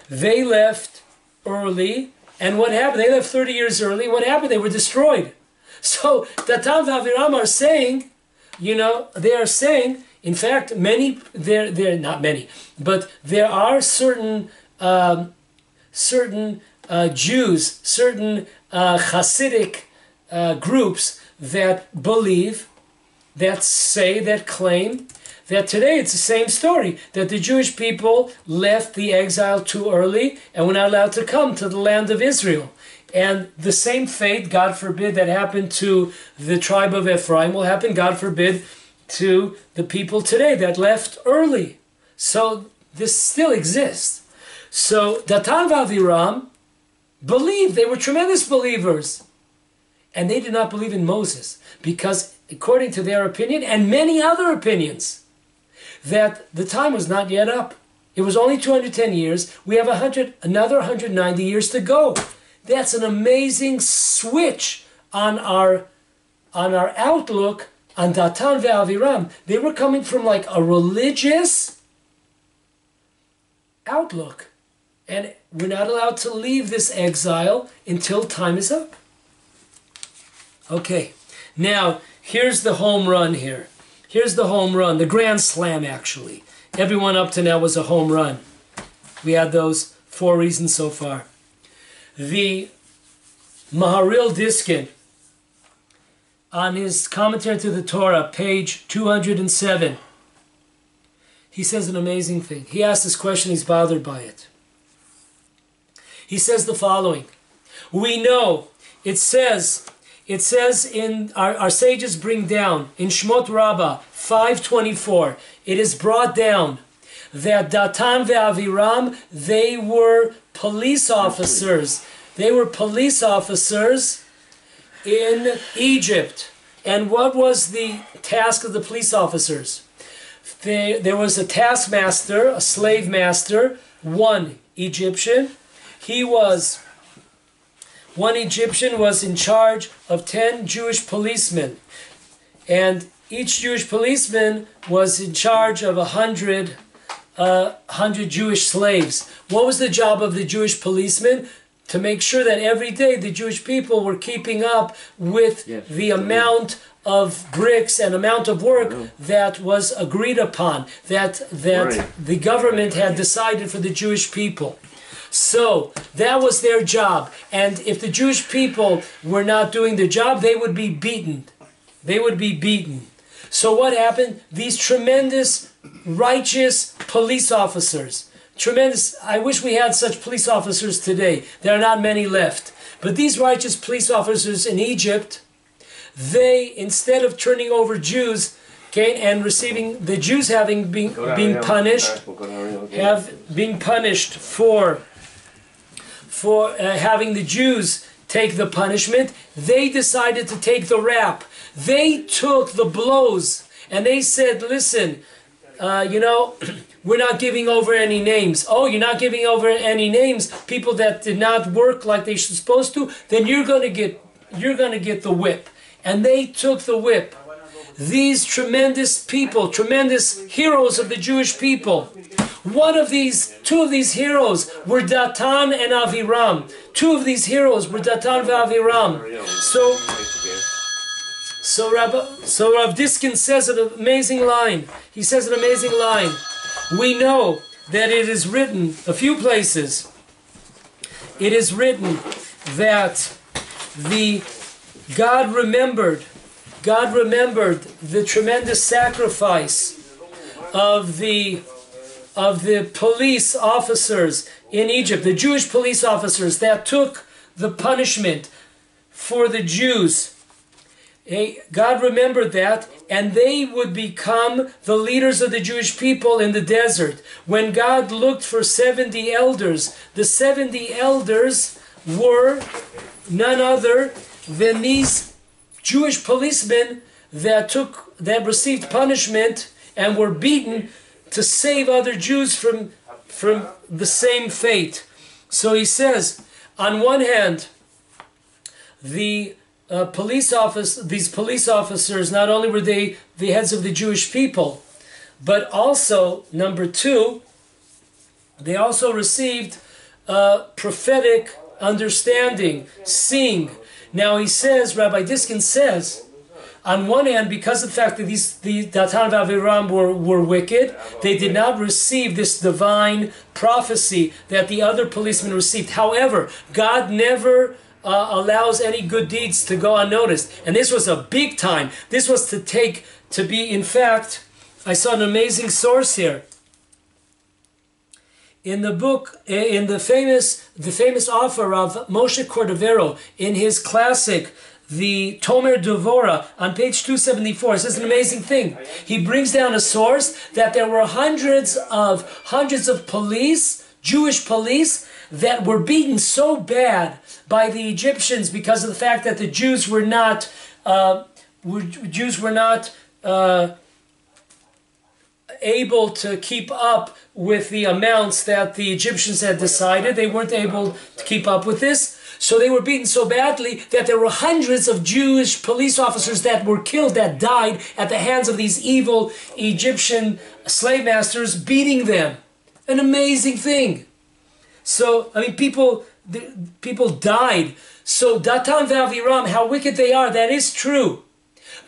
they left early. And what happened? They left 30 years early. What happened? They were destroyed. So Datan and Aviram are saying, they are saying, in fact, they're not many, but there are certain Jews, certain Hasidic groups that believe, that claim that today it's the same story, that the Jewish people left the exile too early and were not allowed to come to the land of Israel. And the same fate, God forbid, that happened to the tribe of Ephraim will happen, God forbid, to the people today that left early. So this still exists. So Datan and Aviram believed, they were tremendous believers. And they did not believe in Moses because, according to their opinion and many other opinions, that the time was not yet up. It was only 210 years. We have another 190 years to go. That's an amazing switch on our outlook on Datan and Aviram. They were coming from like a religious outlook. And we're not allowed to leave this exile until time is up. Okay, now here's the home run here. Here's the home run, the grand slam actually. Everyone up to now was a home run. We had those 4 reasons so far. The Maharil Diskin, on his commentary to the Torah, page 207, he says an amazing thing. He asked this question, he's bothered by it. He says the following. We know, it says in, our sages bring down, in Shmot Rabbah 5:24, it is brought down that Datan and Aviram, they were police officers. They were police officers in Egypt. And what was the task of the police officers? There was a taskmaster, a slave master, one Egyptian. One Egyptian was in charge of 10 Jewish policemen. And each Jewish policeman was in charge of 100 100 Jewish slaves. What was the job of the Jewish policeman? To make sure that every day the Jewish people were keeping up with the amount of bricks and amount of work that was agreed upon, that the government had decided for the Jewish people. So that was their job. And if the Jewish people were not doing the job, they would be beaten. They would be beaten. So what happened? These tremendous, righteous police officers, tremendous, I wish we had such police officers today. There are not many left. But these righteous police officers in Egypt, they, instead of turning over Jews, okay, and receiving the Jews having been punished, for having the Jews take the punishment, they decided to take the rap. They took the blows, and they said, listen, we're not giving over any names. Oh, you're not giving over any names, people that did not work like they should supposed to, then you're going to get the whip. And they took the whip. These tremendous people, tremendous heroes of the Jewish people. Two of these heroes were Datan and Aviram. Two of these heroes were Datan and Aviram. So Rav Diskin says an amazing line. He says an amazing line. We know that it is written, a few places, it is written that God remembered the tremendous sacrifice of the police officers in Egypt, the Jewish police officers that took the punishment for the Jews. God remembered that, and they would become the leaders of the Jewish people in the desert. When God looked for 70 elders, the 70 elders were none other than these Jewish policemen that received punishment and were beaten to save other Jews from the same fate. So he says, on one hand, these police officers, not only were they the heads of the Jewish people, but also, number two, they also received prophetic understanding, seeing. Now he says, Rabbi Diskin says, on one hand, because of the fact that the Datan and Aviram were wicked, they did not receive this divine prophecy that the other policemen received. However, God never allows any good deeds to go unnoticed. And this was a big time. This was in fact, I saw an amazing source here. In the book, in the famous author of Moshe Cordovero, in his classic, the Tomer Devora, on page 274, it says an amazing thing. He brings down a source that there were hundreds of police, Jewish police, that were beaten so bad by the Egyptians because of the fact that the Jews were not able to keep up with the amounts that the Egyptians had decided. They weren't able to keep up with this. So they were beaten so badly that there were hundreds of Jewish police officers that were killed, that died at the hands of these evil Egyptian slave masters beating them. An amazing thing. So, I mean, people died. So Datan and Aviram, how wicked they are, that is true.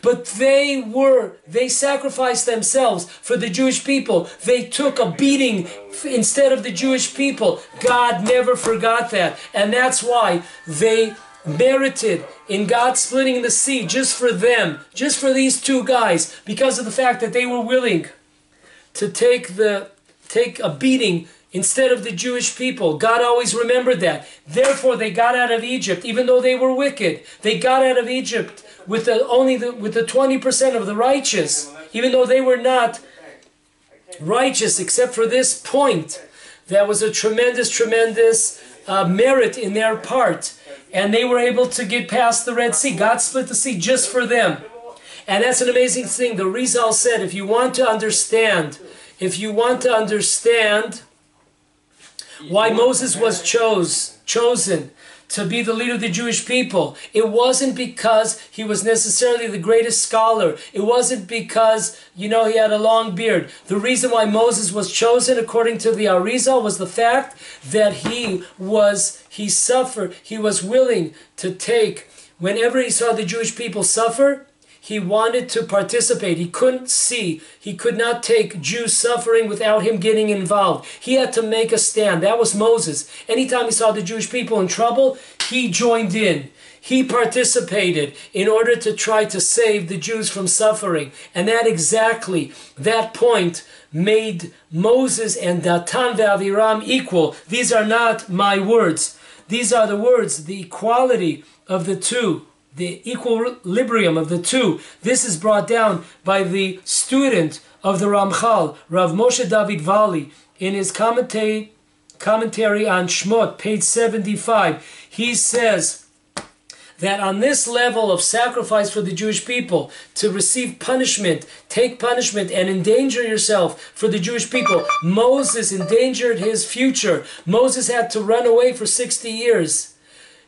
But they sacrificed themselves for the Jewish people. They took a beating instead of the Jewish people. God never forgot that. And that's why they merited in God splitting the sea just for them, just for these two guys, because of the fact that they were willing to take a beating instead of the Jewish people. God always remembered that. Therefore, they got out of Egypt, even though they were wicked. They got out of Egypt with the 20% of the righteous, even though they were not righteous except for this point. That was a tremendous merit in their part. And they were able to get past the Red Sea. God split the sea just for them. And that's an amazing thing. The Rizal said, if you want to understand why Moses was chosen to be the leader of the Jewish people. It wasn't because he was necessarily the greatest scholar. It wasn't because, he had a long beard. The reason why Moses was chosen, according to the Arizal, was the fact that he suffered. He was willing to take, whenever he saw the Jewish people suffer, he wanted to participate. He couldn't see. He could not take Jews suffering without him getting involved. He had to make a stand. That was Moses. Anytime he saw the Jewish people in trouble, he joined in. He participated in order to try to save the Jews from suffering. And that point made Moses and Datan and Aviram equal. These are not my words. These are the words, the equality of the two. The equilibrium of the two. This is brought down by the student of the Ramchal, Rav Moshe David Vali, in his commentary on Shmot, page 75. He says that on this level of sacrifice for the Jewish people, to receive punishment, take punishment, and endanger yourself for the Jewish people, Moses endangered his future. Moses had to run away for 60 years.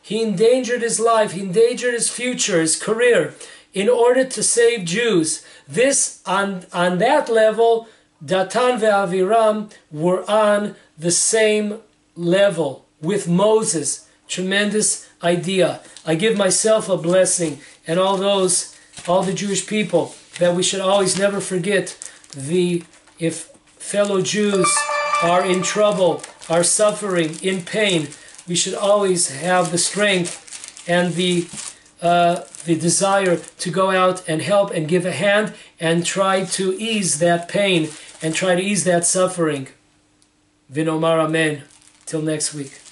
He endangered his life, he endangered his future, his career, in order to save Jews. This, on that level, Datan and Aviram were on the same level with Moses. Tremendous idea. I give myself a blessing, and all the Jewish people, that we should always never forget if fellow Jews are in trouble, are suffering, in pain, we should always have the strength and the desire to go out and help and give a hand and try to ease that pain and try to ease that suffering. Vinomar Amen. Till next week.